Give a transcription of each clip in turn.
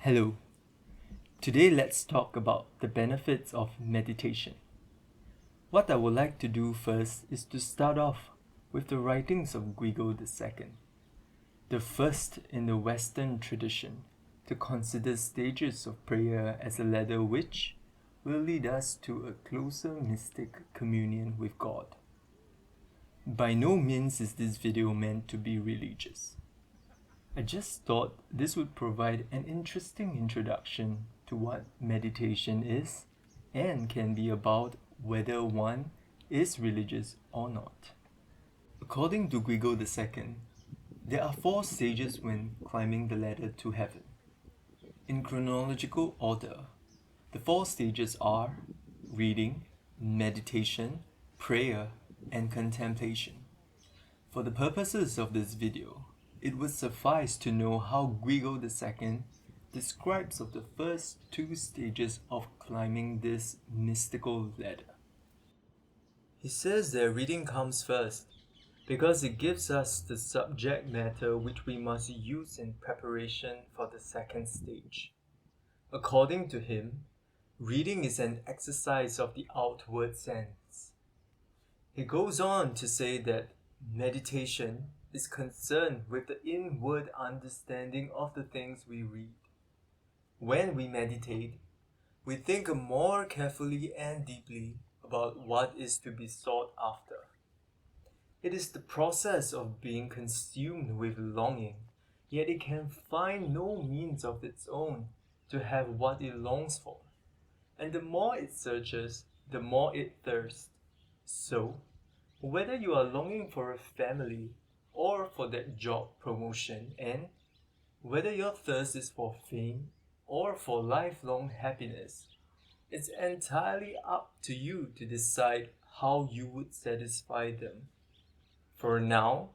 Hello. Today let's talk about the benefits of meditation. What I would like to do first is to start off with the writings of Guido II, the first in the Western tradition to consider stages of prayer as a ladder which will lead us to a closer mystic communion with God. By no means is this video meant to be religious. I just thought this would provide an interesting introduction to what meditation is and can be about whether one is religious or not. According to Guido II, there are 4 stages when climbing the ladder to heaven. In chronological order, the 4 stages are reading, meditation, prayer, and contemplation. For the purposes of this video, it would suffice to know how Guido II describes of the first 2 stages of climbing this mystical ladder. He says that reading comes first because it gives us the subject matter which we must use in preparation for the 2nd stage. According to him, reading is an exercise of the outward sense. He goes on to say that meditation is concerned with the inward understanding of the things we read. When we meditate, we think more carefully and deeply about what is to be sought after. It is the process of being consumed with longing, yet it can find no means of its own to have what it longs for. And the more it searches, the more it thirsts. So, whether you are longing for a family or for that job promotion, and whether your thirst is for fame or for lifelong happiness, it's entirely up to you to decide how you would satisfy them. For now,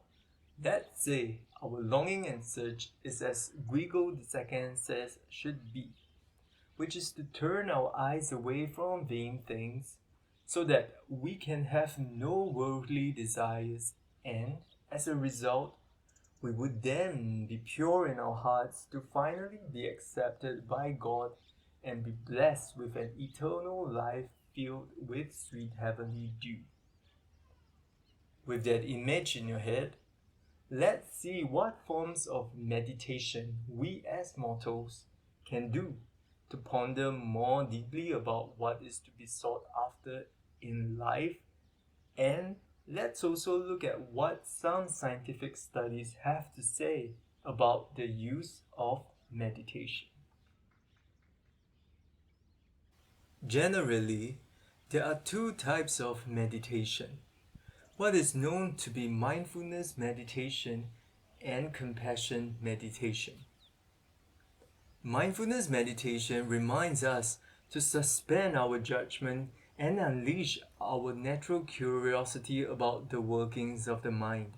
let's say our longing and search is as Guido II says should be, which is to turn our eyes away from vain things so that we can have no worldly desires, and as a result, we would then be pure in our hearts to finally be accepted by God and be blessed with an eternal life filled with sweet heavenly dew. With that image in your head, let's see what forms of meditation we as mortals can do to ponder more deeply about what is to be sought after in life, and let's also look at what some scientific studies have to say about the use of meditation. Generally, there are 2 types of meditation: what is known to be mindfulness meditation and compassion meditation. Mindfulness meditation reminds us to suspend our judgment and unleash our natural curiosity about the workings of the mind,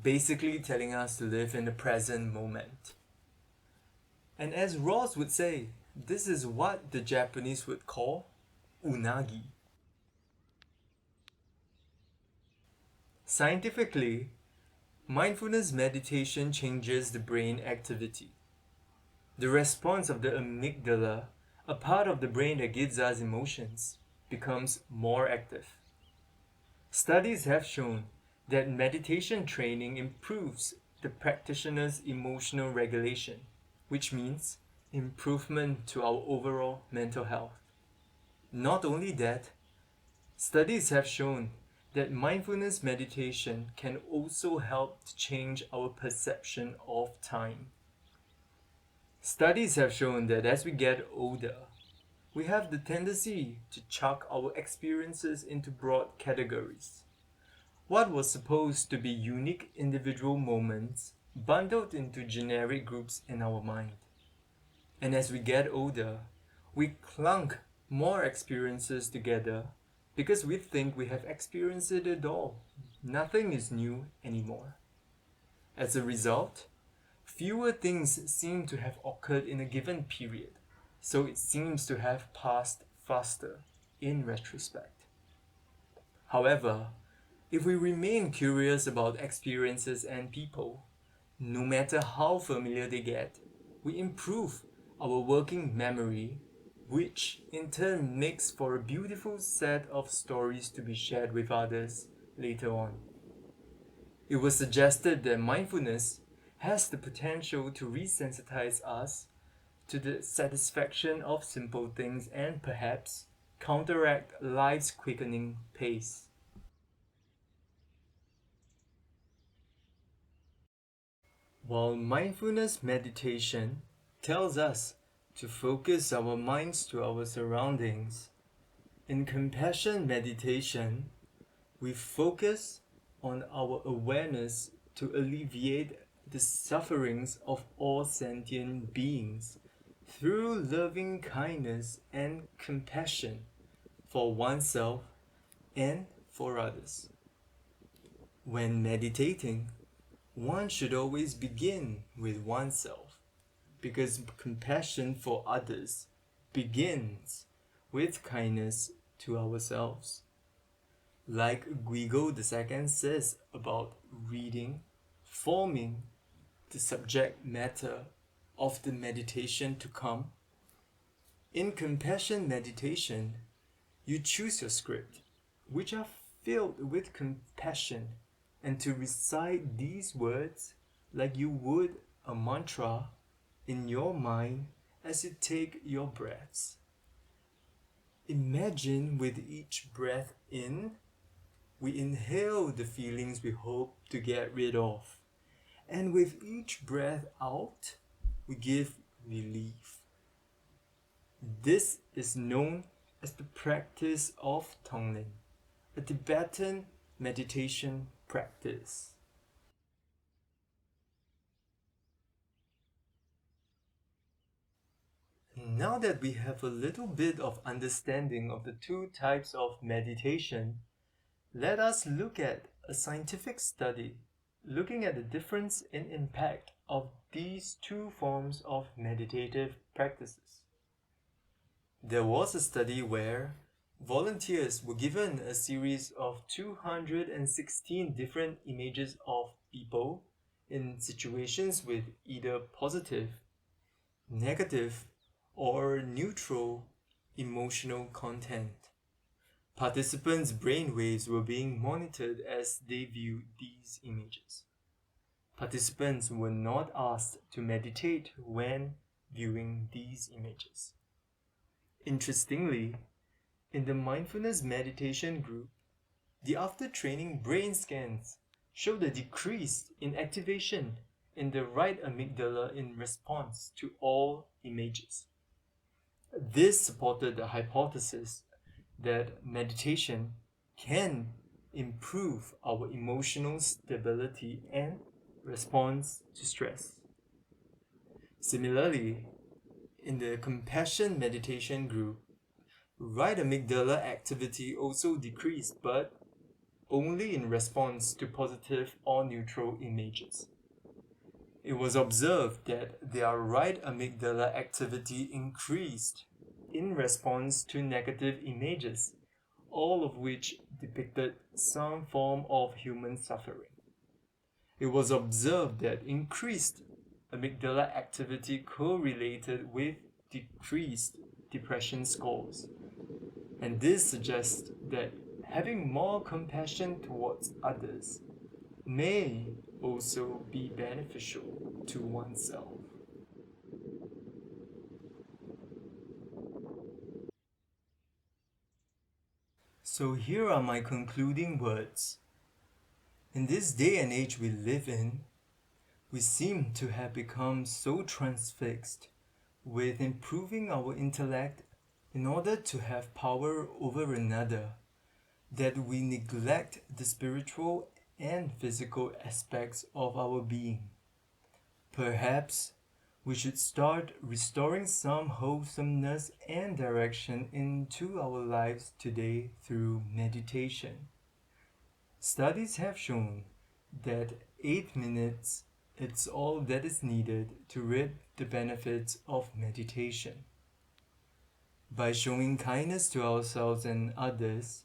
basically telling us to live in the present moment. And as Ross would say, this is what the Japanese would call unagi. Scientifically, mindfulness meditation changes the brain activity. The response of the amygdala, a part of the brain that gives us emotions, becomes more active. Studies have shown that meditation training improves the practitioner's emotional regulation, which means improvement to our overall mental health. Not only that, studies have shown that mindfulness meditation can also help to change our perception of time. Studies have shown that as we get older, we have the tendency to chuck our experiences into broad categories. What was supposed to be unique individual moments bundled into generic groups in our mind. And as we get older, we clunk more experiences together because we think we have experienced it all. Nothing is new anymore. As a result, fewer things seem to have occurred in a given period, so it seems to have passed faster in retrospect. However, if we remain curious about experiences and people, no matter how familiar they get, we improve our working memory, which in turn makes for a beautiful set of stories to be shared with others later on. It was suggested that mindfulness has the potential to resensitize us to the satisfaction of simple things and perhaps counteract life's quickening pace. While mindfulness meditation tells us to focus our minds to our surroundings, in compassion meditation, we focus on our awareness to alleviate the sufferings of all sentient beings through loving kindness and compassion for oneself and for others. When meditating, one should always begin with oneself, because compassion for others begins with kindness to ourselves. Like Guido II says about reading, forming the subject matter of the meditation to come, in compassion meditation, you choose your script, which are filled with compassion, and to recite these words like you would a mantra in your mind as you take your breaths. Imagine with each breath in, we inhale the feelings we hope to get rid of, and with each breath out, we give relief. This is known as the practice of Tonglen, a Tibetan meditation practice. Now that we have a little bit of understanding of the two types of meditation, let us look at a scientific study looking at the difference in impact of these two forms of meditative practices. There was a study where volunteers were given a series of 216 different images of people in situations with either positive, negative, or neutral emotional content. Participants' brainwaves were being monitored as they viewed these images. Participants were not asked to meditate when viewing these images. Interestingly, in the mindfulness meditation group, the after-training brain scans showed a decrease in activation in the right amygdala in response to all images. This supported the hypothesis that meditation can improve our emotional stability and response to stress. Similarly, in the compassion meditation group, right amygdala activity also decreased, but only in response to positive or neutral images. It was observed that their right amygdala activity increased in response to negative images, all of which depicted some form of human suffering. It was observed that increased amygdala activity correlated with decreased depression scores. And this suggests that having more compassion towards others may also be beneficial to oneself. So here are my concluding words. In this day and age we live in, we seem to have become so transfixed with improving our intellect in order to have power over another that we neglect the spiritual and physical aspects of our being. Perhaps we should start restoring some wholesomeness and direction into our lives today through meditation. Studies have shown that 8 minutes is all that is needed to reap the benefits of meditation. By showing kindness to ourselves and others,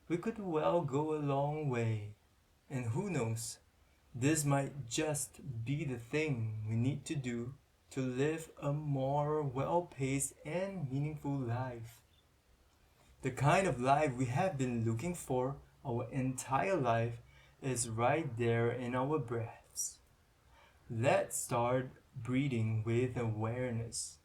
we could well go a long way. And who knows, this might just be the thing we need to do to live a more well-paced and meaningful life. The kind of life we have been looking for our entire life is right there in our breaths. Let's start breathing with awareness.